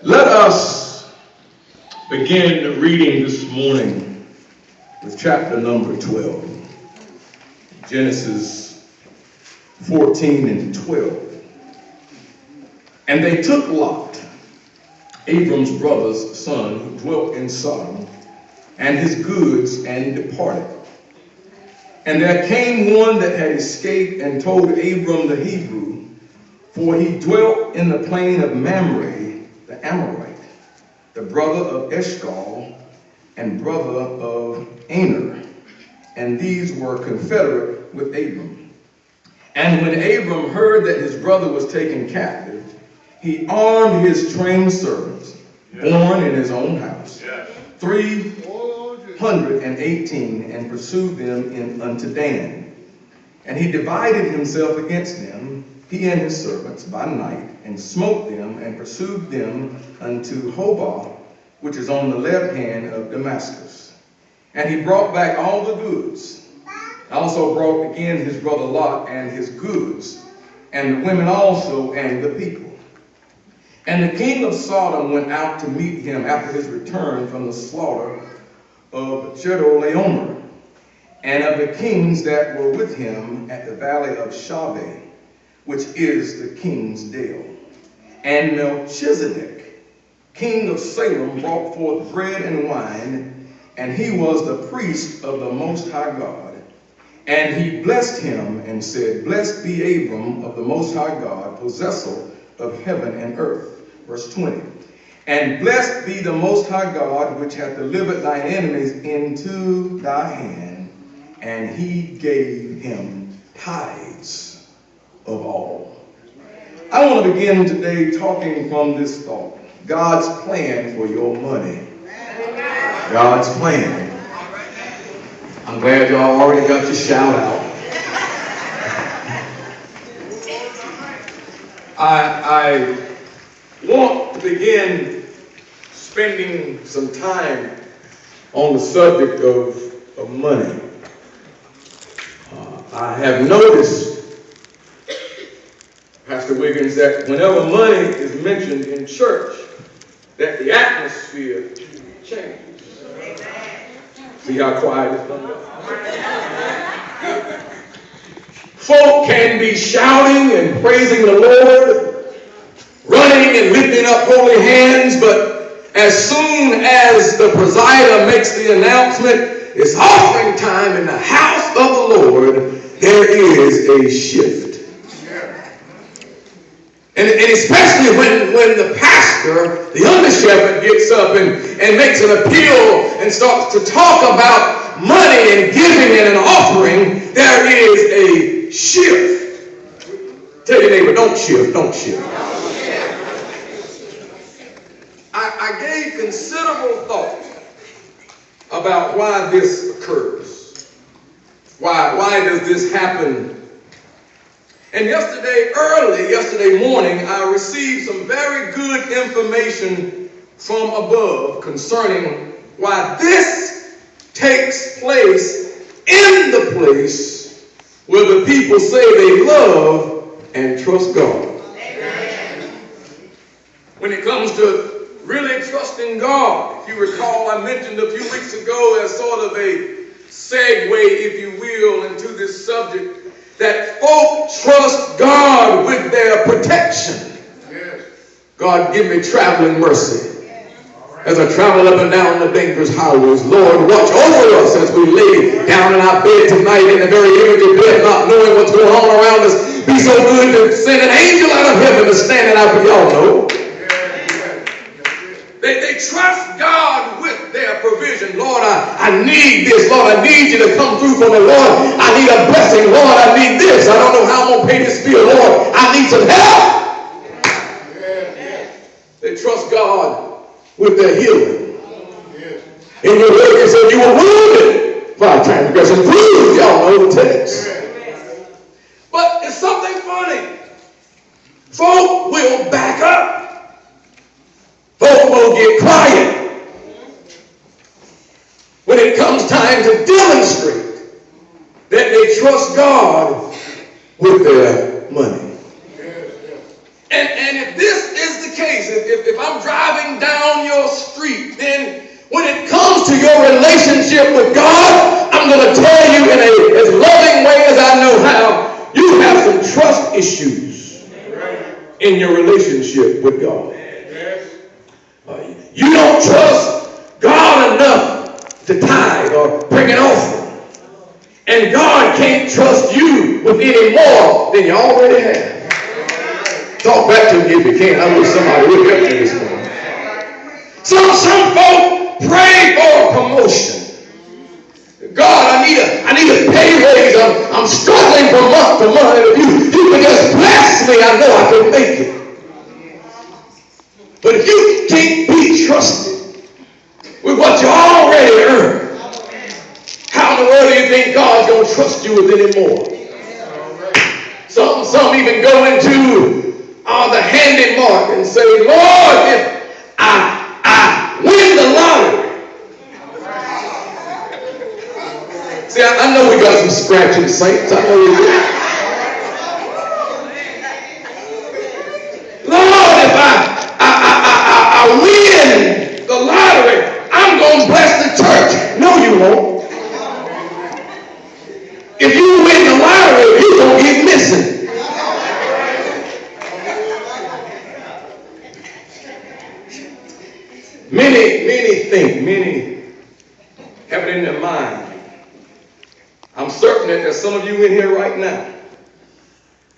Let us begin reading this morning with chapter number 12. Genesis 14 and 12. And they took Lot, Abram's brother's son, who dwelt in Sodom, and his goods, and departed. And there came one that had escaped and told Abram the Hebrew, for he dwelt in the plain of Mamre, the Amorite, the brother of Eshcol, and brother of Aner. And these were confederate with Abram. And when Abram heard that his brother was taken captive, he armed his trained servants, born in his own house, 318, and pursued them unto Dan. And he divided himself against them, he and his servants, by night, and smote them, and pursued them unto Hobah, which is on the left hand of Damascus. And he brought back all the goods. Also brought again his brother Lot and his goods, and the women also, and the people. And the king of Sodom went out to meet him after his return from the slaughter of Chedorlaomer, and of the kings that were with him at the valley of Shaveh, which is the king's dale. And Melchizedek, king of Salem, brought forth bread and wine, and he was the priest of the Most High God. And he blessed him and said, Blessed be Abram of the Most High God, possessor of heaven and earth. Verse 20. And blessed be the Most High God, which hath delivered thine enemies into thy hand. And he gave him tithes of all. I want to begin today talking from this thought. God's plan for your money. God's plan. I'm glad y'all already got your shout out. I want to begin spending some time on the subject of money. I have noticed, Pastor Wiggins, that whenever money is mentioned in church, that the atmosphere changes. See how quiet it's done? Folk can be shouting and praising the Lord, running and lifting up holy hands, but as soon as the presider makes the announcement, it's offering time in the house of the Lord, there is a shift. And especially when the pastor, the under shepherd, gets up and makes an appeal and starts to talk about money and giving and an offering, there is a shift. Tell your neighbor, don't shift, don't shift. I gave considerable thought about why this occurs. Why does this happen? And yesterday morning, I received some very good information from above concerning why this takes place in the place where the people say they love and trust God. Amen. When it comes to really trusting God, if you recall, I mentioned a few weeks ago as sort of a segue, if you will, into this subject, that folk trust God with their protection. Yes. God, give me traveling mercy as I travel up and down the dangerous highways. Lord, watch over us as we lay down in our bed tonight in the very image of death, not knowing what's going on around us. Be so good to send an angel out of heaven to stand it out for y'all know. They trust God with their provision. Lord, I need this. Lord, I need you to come through for me. Lord, I need a blessing. Lord, I need this. I don't know how I'm going to pay this bill. Lord, I need some help. They trust God with their healing. In your word, it said you were wounded for our transgression, bruised. Y'all know the text. But it's something funny. Folk will back up. Folk will get quiet when it comes time to demonstrate that they trust God with their money. And if this is the case, case, if I'm driving down your street, then when it comes to your relationship with God, I'm going to tell you in as loving way as I know how, you have some trust issues in your relationship with God. You don't trust God enough to tithe or bring an offering. And God can't trust you with any more than you already have. Talk back to me if you can. I wish somebody would help me this morning. Some folk pray for a promotion. God, I need a pay raise. I'm struggling from month to month. And if you can just bless me, I know I can make it. But if you can't be trusted with what you already earned, how in the world do you think God's going to trust you with any more? Some even go into the handy mark and say, Lord, if I win the lottery. See, I know we got some scratching saints. I know we do. Lord, if I win the lottery, I'm going to bless the church. No, you won't. If you win the lottery, you're going to get missing. Many have it in their mind. I'm certain that there's some of you in here right now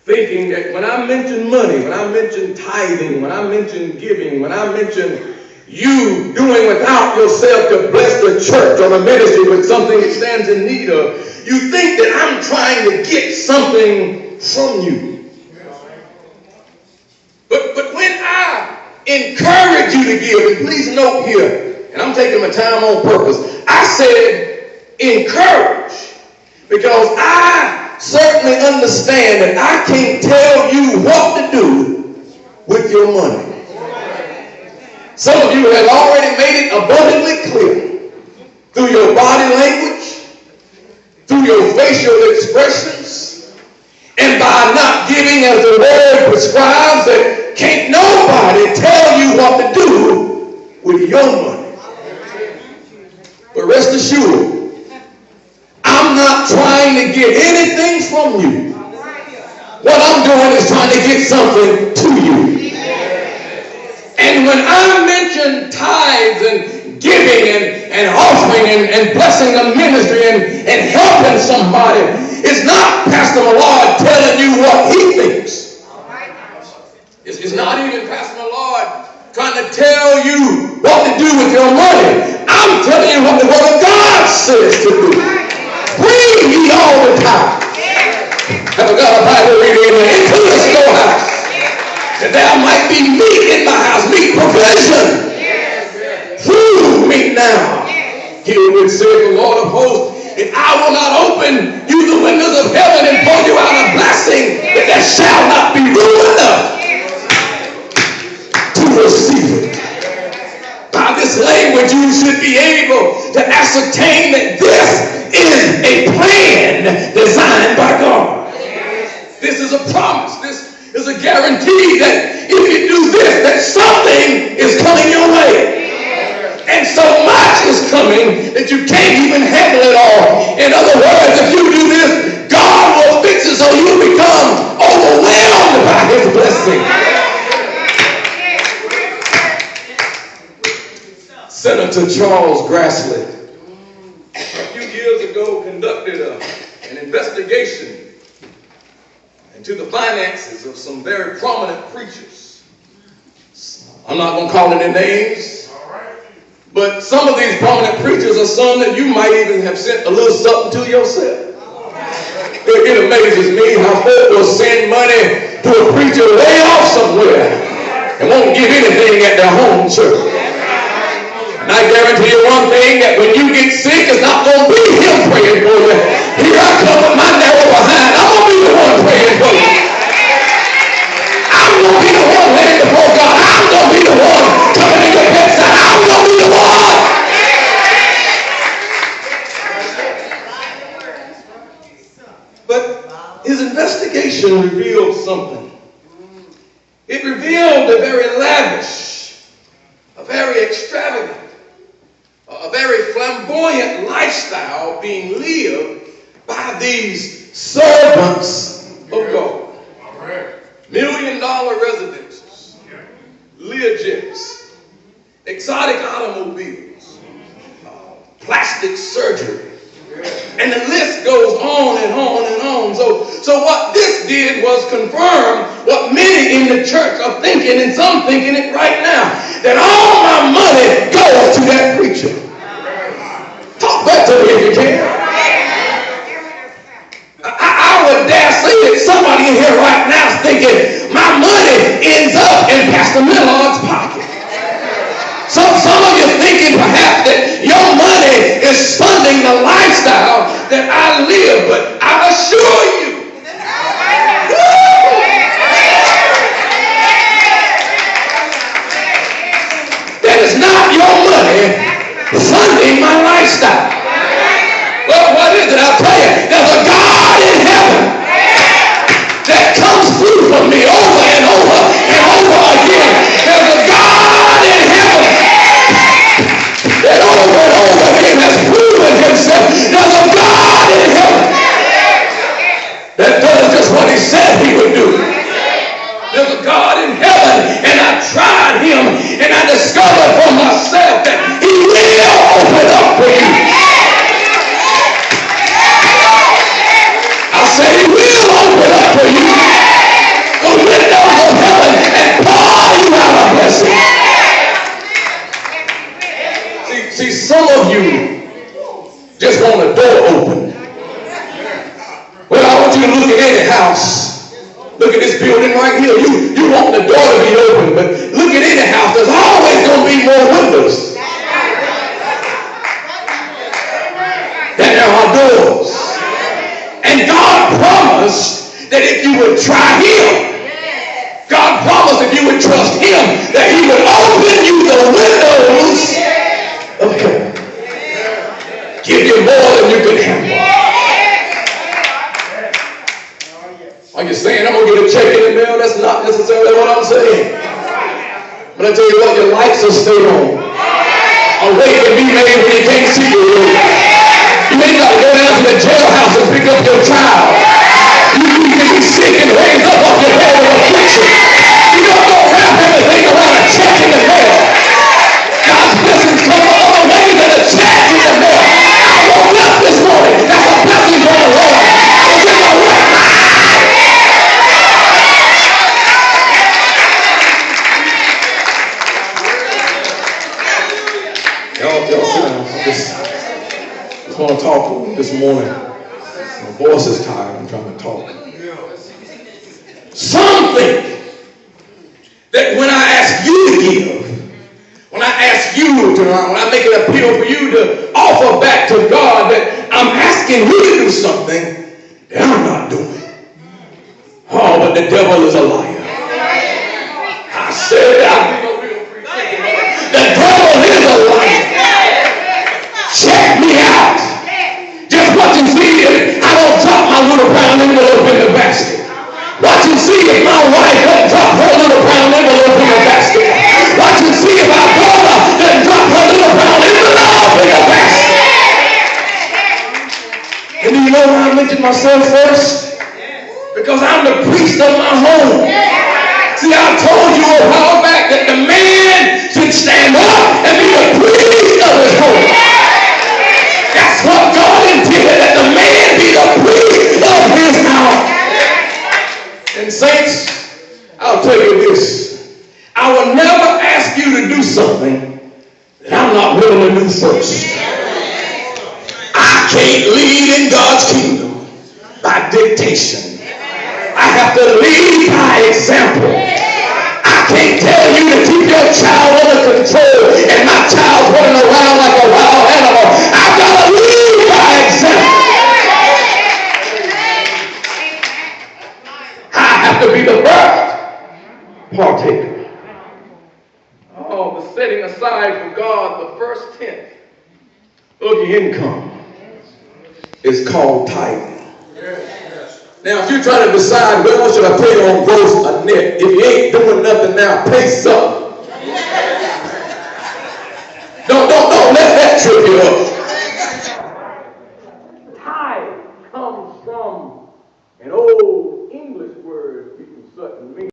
thinking that when I mention money, when I mention tithing, when I mention giving, when I mention you doing without yourself to bless the church or the ministry with something it stands in need of, you think that I'm trying to get something from you. But when I encourage you to give, and please note here, and I'm taking my time on purpose, I said encourage, because I certainly understand that I can't tell you what to do with your money. Some of you have already made it abundantly clear through your body language, through your facial expressions, and by not giving as the word prescribes, that can't nobody tell you what to do with your money. But rest assured, I'm not trying to get anything from you. What I'm doing is trying to get something to you. And when I mention tithes and giving and offering and blessing the ministry and helping somebody, it's not Pastor Millard telling you what he thinks. It's not even Pastor Millard trying to tell you what to do with your money. I'm telling you what the Word of God says to do. Bring ye all the time. Have got a Bible reading into the storehouse, that there might be meat in my house, meat provision. Food meat now. Hear what said the Lord of hosts, if I will not open you the windows of heaven and pour you out a blessing, that there shall not be room enough to receive it. By this language, you should be able to ascertain that this is a plan designed by God. This is a promise. This is a guarantee that if you do this, that something is coming your way. And so much is coming that you can't even handle it all. In other words, if you do this, God will fix it so you become overwhelmed by His blessing. Senator Charles Grassley, a few years ago, conducted an investigation into the finances of some very prominent preachers. I'm not going to call any names, but some of these prominent preachers are some that you might even have sent a little something to yourself. It amazes me how folk will send money to a preacher way off somewhere and won't give anything at their home church. And I guarantee you one thing, that when you get sick, it's not going to be him praying for you. Here I come with my narrow behind. I'm going to be the one praying for you. I'm going to be the one laying before God. I'm going to be the one coming to your bedside. I'm going to be the one. But his investigation revealed something. It revealed a very lavish extravagant, a very flamboyant lifestyle being lived by these servants of God. $1 million residences, Learjets, exotic automobiles, plastic surgery. And the list goes on and on and on. So what this did was confirm what many in the church are thinking, and some thinking it right now, that all my money goes to that preacher. Talk back to me if you can. I would dare say that somebody in here right now is thinking, my money ends up in Pastor Millard's pocket. Some of you thinking perhaps that your money is funding the lifestyle that I live, but I assure you, that is not your money funding my lifestyle. Well, what is it? I'll tell you, there's a God in heaven that comes through for me over and over and over again. There's a God in heaven that over and over again has proven himself. There's a God in heaven that does just what he said he would do. There's a God in heaven, and I tried him, and I discovered for myself that he will open up for you. I said he will open up for you the windows of heaven and pour you out a blessing. See, some of you just want a door open. Well, I want you to look at any house. Look at this building right here. You want the door to be open, but look at any house. There's always going to be more windows than there are doors. And God promised that if you would try him, God promised if you would trust him, that he would open you the windows of heaven. Give you more than you can handle. Are you saying I'm going to get a check in the mail? That's not necessarily what I'm saying. But I tell you what, your lights will stay on. A way can be made when you can't see your way. You may got to go down to the jailhouse and pick up your child. You can be sick and raised up off your bed with affliction. You don't go wrap everything around a check in the mail. God's blessings come other ways than a check in the mail. I woke up this morning. That's a blessing from the Lord. I was in my right mind. Y'all sit down. I just want to talk this morning. My voice is tired. I'm trying to talk. Some think that when I ask you to give, when I ask you to, when I make an appeal for you to offer back to God, that I'm asking you to do something that I'm not doing. Oh, but the devil is a liar. I said the devil is a liar. Check me out. Just watch and see if I don't drop my little brown envelope in the basket. Watch and see if my wife doesn't drop her little brown envelope in the basket. Watch and see if our daughter doesn't drop her little brown envelope in the basket. And do you know why I mentioned myself first? Because I'm the priest of my home. See, I told you a while back that the man should stand up and be the priest of his home. That's what God intended, that the man be the priest of his house. And saints, I'll tell you this. I will never ask you to do something that I'm not willing to do first. I can't lead in God's kingdom by dictation. I have to lead by example. I can't tell you to keep your child under control and my child's running around like a wild animal. I've got to lead by example. I have to be the first partaker. Oh, the setting aside for God the first tenth of your income is called tithing. Now, if you're trying to decide, well, should I pay on gross or net? If you ain't doing nothing now, pay something. you up. Tithe comes from an old English word, people certain mean.